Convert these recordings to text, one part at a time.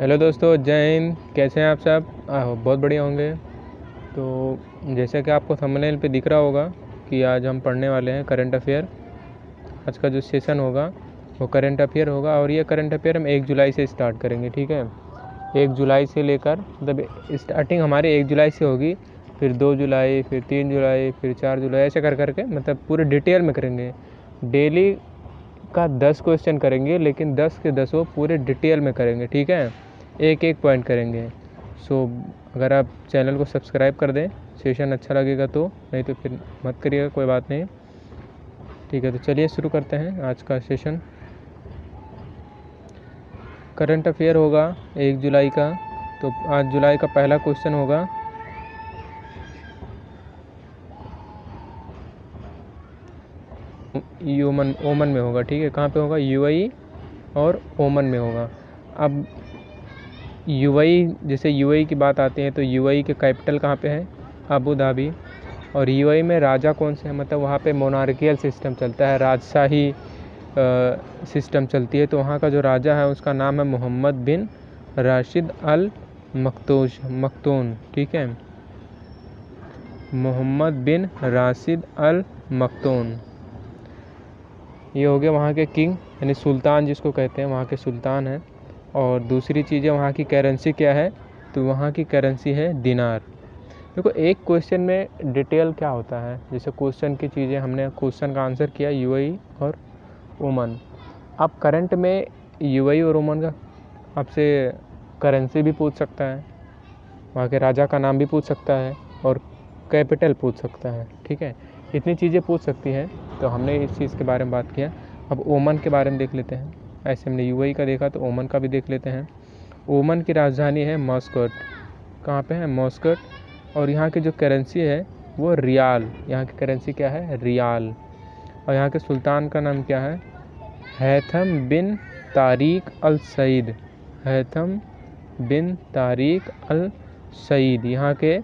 Hello दोस्तों, जय हिंद। कैसे हैं आप सब? बहुत बढ़िया होंगे। तो जैसे कि आपको थंबनेल पे दिख रहा होगा कि आज हम पढ़ने वाले हैं करंट अफेयर। आज का जो सेशन होगा वो करंट अफेयर होगा और ये करंट अफेयर हम 1 जुलाई से स्टार्ट करेंगे। ठीक है, 1 जुलाई से लेकर मतलब स्टार्टिंग हमारी 1 जुलाई से होगी, फिर 2 जुलाई, फिर 3 जुलाई, फिर 4 जुलाई, ऐसे कर करके मतलब पूरे डिटेल में करेंगे। डेली का 10 क्वेश्चन करेंगे, लेकिन 10 के 10 पूरे डिटेल में करेंगे। ठीक है, एक एक पॉइंट करेंगे। सो अगर आप चैनल को सब्सक्राइब कर दें, सेशन अच्छा लगेगा तो, नहीं तो फिर मत करिएगा, कोई बात नहीं। ठीक है, तो चलिए शुरू करते हैं आज का सेशन। करंट अफेयर होगा 1 जुलाई का। तो आज जुलाई का पहला क्वेश्चन होगा, ओमन में होगा। ठीक है, कहाँ पे होगा? यूएई और ओमन में होगा। अब यूएई, जैसे यूएई की बात आती है तो यूएई के कैपिटल कहाँ पे है? Abu Dhabi. और यूएई में राजा कौन से हैं? मतलब वहाँ पे मोनार्कियल सिस्टम चलता है, राजशाही सिस्टम चलती है। तो वहाँ का जो राजा है उसका नाम है मोहम्मद बिन राशिद अल मख्तूम। ठीक है, मोहम्मद बिन राशिद अल मख्तूम, ये हो गया वहाँ के किंग, यानी सुल्तान जिसको कहते हैं, वहाँ के सुल्तान हैं। और दूसरी चीज़ें, वहाँ की करेंसी क्या है? तो वहाँ की करेंसी है दिनार। देखो, एक क्वेश्चन में डिटेल क्या होता है, जैसे क्वेश्चन की चीज़ें हमने क्वेश्चन का आंसर किया यूएई और ओमान। अब करंट में यूएई और ओमान का आपसे करेंसी भी पूछ सकता है, वहाँ के राजा का नाम भी पूछ सकता है और कैपिटल पूछ सकता है। ठीक है, इतनी चीज़ें पूछ सकती हैं, तो हमने इस चीज़ के बारे में बात किया। अब ओमान के बारे में देख लेते हैं। ऐसे हमने यूएई का देखा तो ओमान का भी देख लेते हैं। ओमान की राजधानी है मस्कट। कहाँ पे है? मस्कट। और यहाँ की जो करेंसी है वो रियाल। यहाँ की करेंसी क्या है? रियाल। और यहाँ के सुल्तान का नाम क्या है? हैथम बिन तारिक अल सईद। हैथम बिन तारिक अल सईद यहाँ के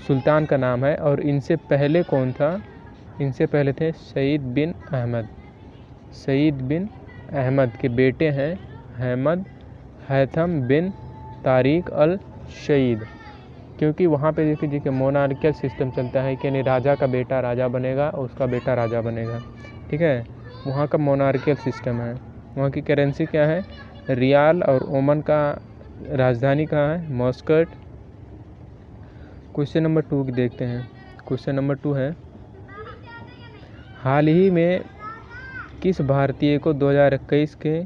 सुल्तान का नाम है। और इनसे पहले कौन था? इनसे पहले थे सईद बिन अहमद। सईद बिन अहमद के बेटे हैं अहमद हैथम बिन तारिक अल सईद। क्योंकि वहाँ पे देखिए कि मोनार्कियल सिस्टम चलता है, कि यानी राजा का बेटा राजा बनेगा और उसका बेटा राजा बनेगा। ठीक है, वहाँ का मोनार्कियल सिस्टम है। वहाँ की करेंसी क्या है? रियाल। और ओमान का राजधानी कहाँ है? मस्कट। क्वेश्चन नंबर 2 देखते हैं। क्वेश्चन नंबर 2 है, हाल ही में किस भारतीय को 2021 के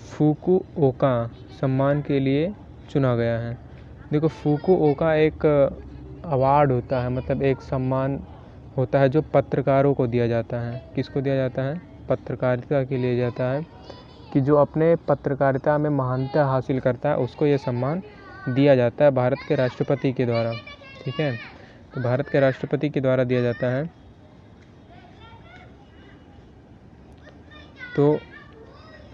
फुकुओका सम्मान के लिए चुना गया है? देखो, फुकुओका एक अवार्ड होता है, मतलब एक सम्मान होता है जो पत्रकारों को दिया जाता है। किसको दिया जाता है? पत्रकारिता के लिए जाता है, कि जो अपने पत्रकारिता में महानता हासिल करता है उसको ये सम्मान दिया जाता है भारत के राष्ट्रपति के द्वारा। ठीक है, तो भारत के राष्ट्रपति के द्वारा दिया जाता है। तो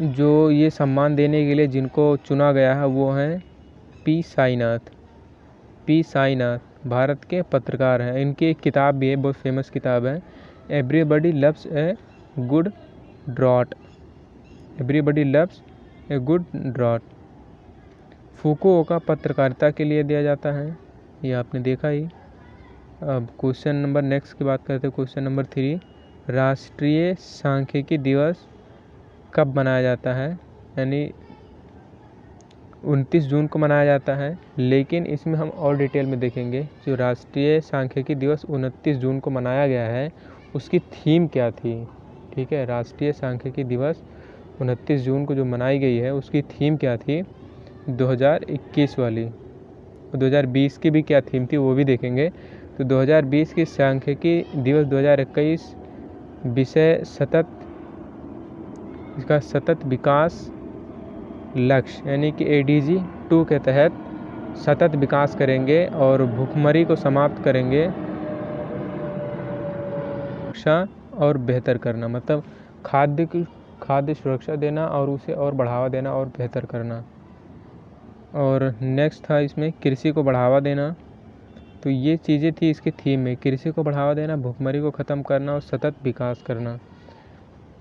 जो ये सम्मान देने के लिए जिनको चुना गया है वो हैं पी साईनाथ। पी साईनाथ भारत के पत्रकार हैं। इनकी एक किताब भी है, बहुत फेमस किताब है, everybody loves a good drought. Everybody loves a good drought. Fukuoka पत्रकारिता के लिए दिया जाता है, ये आपने देखा ही। अब क्वेश्चन नंबर नेक्स्ट की बात करते हैं। क्वेश्चन नंबर 3, राष्ट्रीय सांख्यिकी दिवस कब मनाया जाता है? यानी 29 जून को मनाया जाता है, लेकिन इसमें हम और डिटेल में देखेंगे। जो राष्ट्रीय सांख्यिकी दिवस 29 जून को मनाया गया है उसकी थीम क्या थी? ठीक है, राष्ट्रीय सांख्यिकी दिवस 29 जून को जो मनाई गई है उसकी थीम क्या थी? 2021 वाली। 2020 की भी क्या थीम थी वो भी देखेंगे। तो 2020 की सांख्यिकी दिवस 2021 विषय इसका सतत विकास लक्ष्य, यानी कि ADG 2 के तहत सतत विकास करेंगे और भूखमरी को समाप्त करेंगे, सुरक्षा और बेहतर करना, मतलब खाद्य सुरक्षा देना और उसे और बढ़ावा देना और बेहतर करना। और नेक्स्ट था इसमें कृषि को बढ़ावा देना। तो ये चीज़ें थी इसकी थीम में, कृषि को बढ़ावा देना, भूखमरी को ख़त्म करना और सतत विकास करना।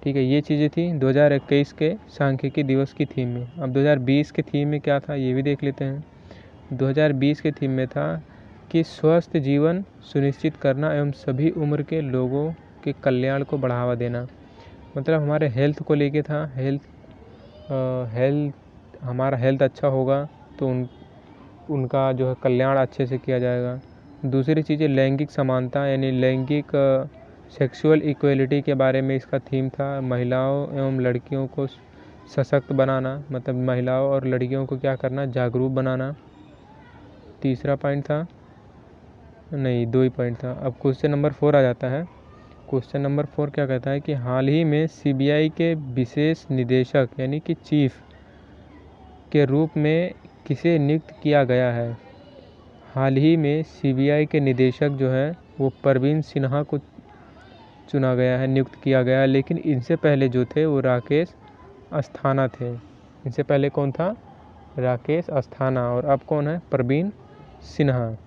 ठीक है, ये चीज़ें थी 2021 के सांख्यिकी दिवस की थीम में। अब 2020 के थीम में क्या था ये भी देख लेते हैं। 2020 के थीम में था कि स्वस्थ जीवन सुनिश्चित करना एवं सभी उम्र के लोगों के कल्याण को बढ़ावा देना। मतलब हमारे हेल्थ को लेके था। हमारा हेल्थ अच्छा होगा तो उनका जो है कल्याण अच्छे से किया जाएगा। दूसरी चीज़ लैंगिक समानता यानी लैंगिक सेक्सुअल इक्वलिटी के बारे में इसका थीम था। महिलाओं एवं लड़कियों को सशक्त बनाना, मतलब महिलाओं और लड़कियों को क्या करना, जागरूक बनाना। तीसरा पॉइंट था, नहीं 2 ही पॉइंट था। अब क्वेश्चन नंबर 4 आ जाता है। क्वेश्चन नंबर 4 क्या कहता है कि हाल ही में सीबीआई के विशेष निदेशक यानी कि चीफ के रूप में किसे नियुक्त किया गया है। हाल ही में सीबीआई के निदेशक जो है वो परवीन सिन्हा को चुना गया है, नियुक्त किया गया है। लेकिन इनसे पहले जो थे वो राकेश अस्थाना थे। इनसे पहले कौन था, राकेश अस्थाना, और अब कौन है, परवीन सिन्हा।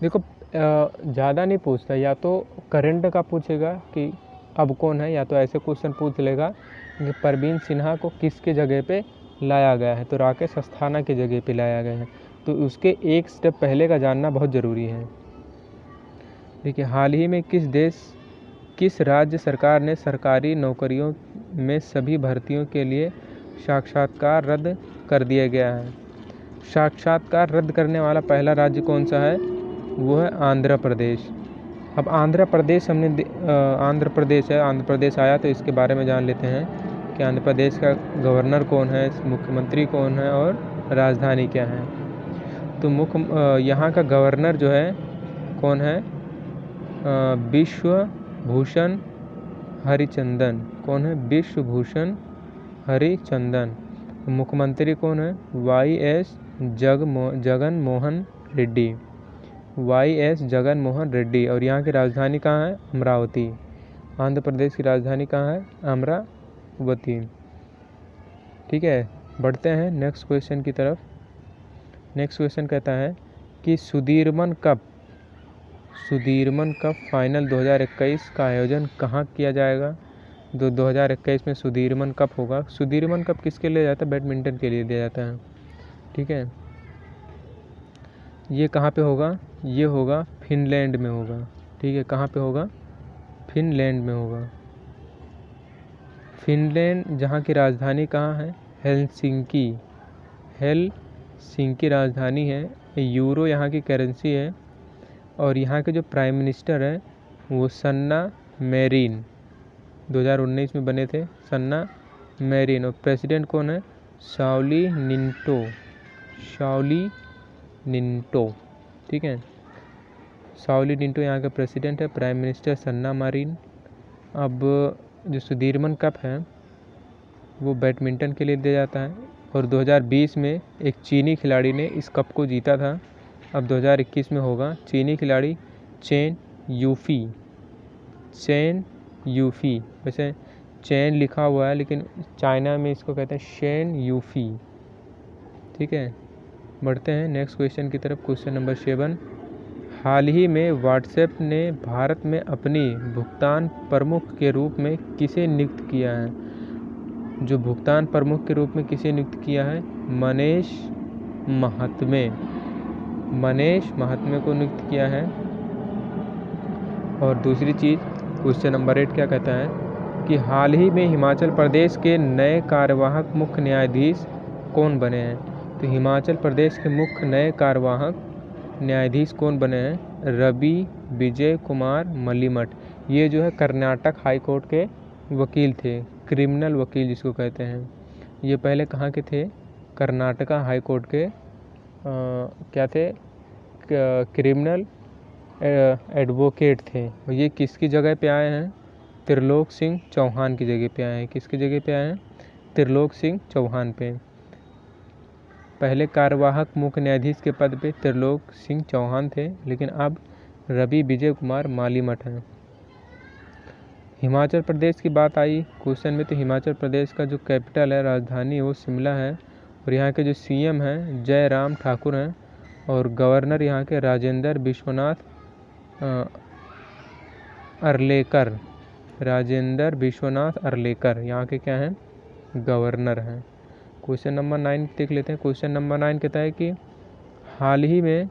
देखो ज़्यादा नहीं पूछता, या तो करंट का पूछेगा कि अब कौन है, या तो ऐसे क्वेश्चन पूछ लेगा कि परवीन सिन्हा को किसके जगह पे लाया गया है, तो राकेश अस्थाना के जगह पे लाया गया है। तो उसके एक स्टेप पहले का जानना बहुत ज़रूरी है। देखिए, हाल ही में किस राज्य सरकार ने सरकारी नौकरियों में सभी भर्तियों के लिए साक्षात्कार रद्द कर दिया गया है। साक्षात्कार रद्द करने वाला पहला राज्य कौन सा है, वो है आंध्र प्रदेश। अब आंध्र प्रदेश आंध्र प्रदेश है, आंध्र प्रदेश आया तो इसके बारे में जान लेते हैं कि आंध्र प्रदेश का गवर्नर कौन है, मुख्यमंत्री कौन है और राजधानी क्या है। तो यहाँ का गवर्नर जो है कौन है, विश्वभूषण हरिचंदन। कौन है, विश्वभूषण हरिचंदन। मुख्यमंत्री कौन है, YS जगन मोहन रेड्डी, YS जगन मोहन रेड्डी। और यहाँ की राजधानी कहाँ है, अमरावती। आंध्र प्रदेश की राजधानी कहाँ है, अमरावती। ठीक है, बढ़ते हैं नेक्स्ट क्वेश्चन की तरफ। नेक्स्ट क्वेश्चन कहता है कि सुदीर्मन कप फाइनल 2021 का आयोजन कहाँ किया जाएगा। 2021 में सुदीर्मन कप होगा। सुदीर्मन कप किसके लिए जाता है, बैडमिंटन के लिए दिया जाता है। ठीक है, ये कहाँ पे होगा, ये होगा फिनलैंड में होगा। ठीक है, कहाँ पे होगा, फिनलैंड में होगा। फिनलैंड जहाँ की राजधानी कहाँ है, हेलसिंकी राजधानी है। यूरो यहाँ की करेंसी है। और यहाँ के जो प्राइम मिनिस्टर हैं वो सन्ना मैरिन 2019 में बने थे, सन्ना मैरिन। और प्रेसिडेंट कौन है, साउली निंटो। ठीक है, साउली निंटो यहाँ का प्रेसिडेंट है, प्राइम मिनिस्टर सन्ना मैरिन। अब जो सुदीर्मन कप है वो बैडमिंटन के लिए दिया जाता है। और 2020 में एक चीनी खिलाड़ी ने इस कप को जीता था। अब 2021 में होगा। चीनी खिलाड़ी चेन यूफी, वैसे चेन लिखा हुआ है लेकिन चाइना में इसको कहते हैं शेन यूफी। ठीक है, बढ़ते हैं नेक्स्ट क्वेश्चन की तरफ। क्वेश्चन नंबर 7, हाल ही में व्हाट्सएप ने भारत में अपनी भुगतान प्रमुख के रूप में किसे नियुक्त किया है। जो भुगतान प्रमुख के रूप में किसे नियुक्त किया है, मनीष महात्मे को नियुक्त किया है। और दूसरी चीज़, क्वेश्चन नंबर 8 क्या कहता है कि हाल ही में हिमाचल प्रदेश के नए कार्यवाहक मुख्य न्यायाधीश कौन बने हैं। तो हिमाचल प्रदेश के मुख्य नए कार्यवाहक न्यायाधीश कौन बने हैं, रवि विजय कुमार मलिमठ। ये जो है कर्नाटक हाई कोर्ट के वकील थे, क्रिमिनल वकील जिसको कहते हैं। ये पहले कहाँ के थे, कर्नाटका हाई कोर्ट के क्या थे, क्रिमिनल एडवोकेट थे। और ये किसकी जगह पे आए हैं, त्रिलोक सिंह चौहान की जगह पे आए हैं। किसकी जगह पे आए हैं, त्रिलोक सिंह चौहान पे। पहले कार्यवाहक मुख्य न्यायाधीश के पद पे त्रिलोक सिंह चौहान थे, लेकिन अब रवि विजय कुमार मलिमठ हैं। हिमाचल प्रदेश की बात आई क्वेश्चन में, तो हिमाचल प्रदेश का जो कैपिटल है, राजधानी, वो शिमला है। और यहाँ के जो CM हैं जयराम ठाकुर हैं। और गवर्नर यहाँ के राजेंद्र विश्वनाथ अर्लेकर राजेंद्र विश्वनाथ अर्लेकर यहाँ के क्या हैं, गवर्नर हैं। क्वेश्चन नंबर 9 देख लेते हैं। क्वेश्चन नंबर 9 कहता है कि हाल ही में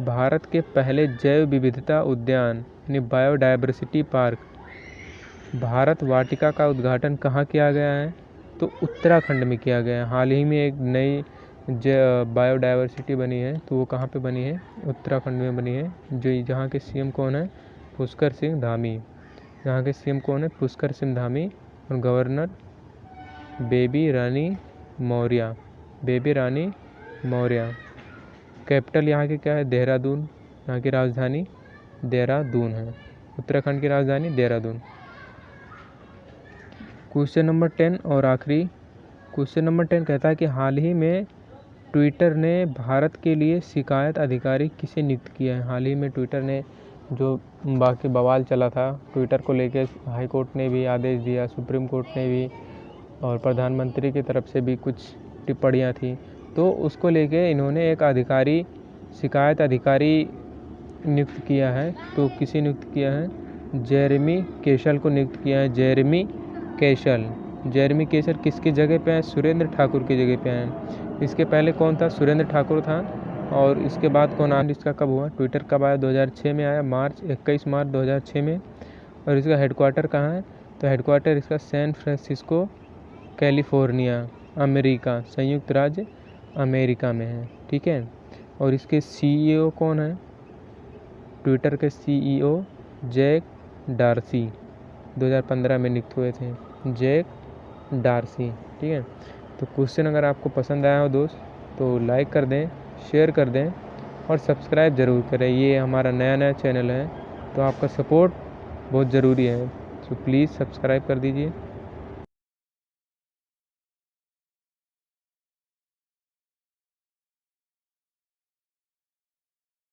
भारत के पहले जैव विविधता उद्यान यानी बायोडायवर्सिटी पार्क भारत वाटिका का उद्घाटन कहाँ किया गया है, तो उत्तराखंड में किया गया है। हाल ही में एक नई बायोडायवर्सिटी बनी है, तो वो कहाँ पे बनी है, उत्तराखंड में बनी है। जो जहाँ के सीएम कौन है, पुष्कर सिंह धामी। यहाँ के सीएम कौन है, पुष्कर सिंह धामी। और गवर्नर बेबी रानी मौर्य, बेबी रानी मौर्य। कैपिटल यहाँ की क्या है, देहरादून। यहाँ की राजधानी देहरादून है, उत्तराखंड की राजधानी देहरादून। क्वेश्चन नंबर 10 और आखिरी क्वेश्चन नंबर 10 कहता है कि हाल ही में ट्विटर ने भारत के लिए शिकायत अधिकारी किसे नियुक्त किया है। हाल ही में ट्विटर ने जो बाकी बवाल चला था ट्विटर को लेके, हाई कोर्ट ने भी आदेश दिया, सुप्रीम कोर्ट ने भी, और प्रधानमंत्री की तरफ से भी कुछ टिप्पणियां थी, तो उसको लेके इन्होंने एक अधिकारी, शिकायत अधिकारी नियुक्त किया है। तो किसे नियुक्त किया है, जेरेमी केशल को नियुक्त किया है। जेरेमी केशल किसकी जगह पे है, सुरेंद्र ठाकुर की जगह पे हैं। इसके पहले कौन था, सुरेंद्र ठाकुर था। और इसके बाद कौन आया, इसका कब हुआ, ट्विटर कब आया, 2006 में आया, 21 मार्च 2006 में। और इसका हेडक्वार्टर कहाँ है, तो हेडक्वार्टर इसका सैन फ्रांसिस्को कैलिफोर्निया, अमेरिका, संयुक्त राज्य अमेरिका में है। ठीक है। और इसके CEO कौन है, ट्विटर के CEO जैक डार्सी, 2015 में नियुक्त हुए थे, जैक डार्सी। ठीक है। तो क्वेश्चन अगर आपको पसंद आया हो दोस्त, तो लाइक कर दें, शेयर कर दें और सब्सक्राइब ज़रूर करें। ये हमारा नया चैनल है, तो आपका सपोर्ट बहुत ज़रूरी है, तो प्लीज़ सब्सक्राइब कर दीजिए।